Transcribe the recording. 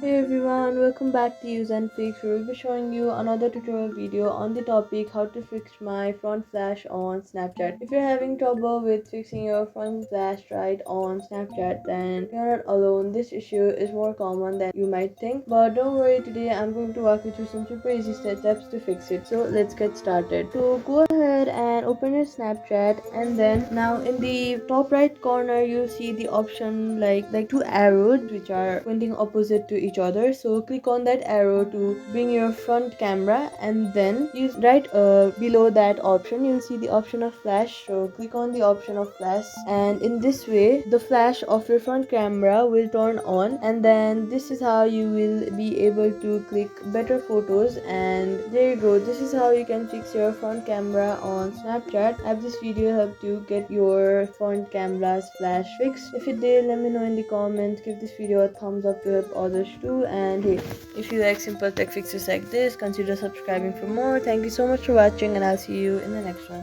Hey everyone, welcome back to Use and Fix. We will be showing you another tutorial video on the topic how to fix my front flash on Snapchat. If you're having trouble with fixing your front flash right on Snapchat, then you're not alone. This issue is more common than you might think. But don't worry, today I'm going to walk you through some super easy steps to fix it. So let's get started. So go ahead and open your Snapchat, and then now in the top right corner you'll see the option like two arrows which are pointing opposite to each other. So click on that arrow to bring your front camera, and then you right below that option you'll see the option of flash. So click on the option of flash, and in this way the flash of your front camera will turn on, and then this is how you will be able to click better photos. And there you go, this is how you can fix your front camera on Snapchat. I hope this video helped you get your front camera's flash fixed. If it did, let me know in the comments. Give this video a thumbs up to help others too. And hey, if you like simple tech fixes like this, consider subscribing for more. Thank you so much for watching, and I'll see you in the next one.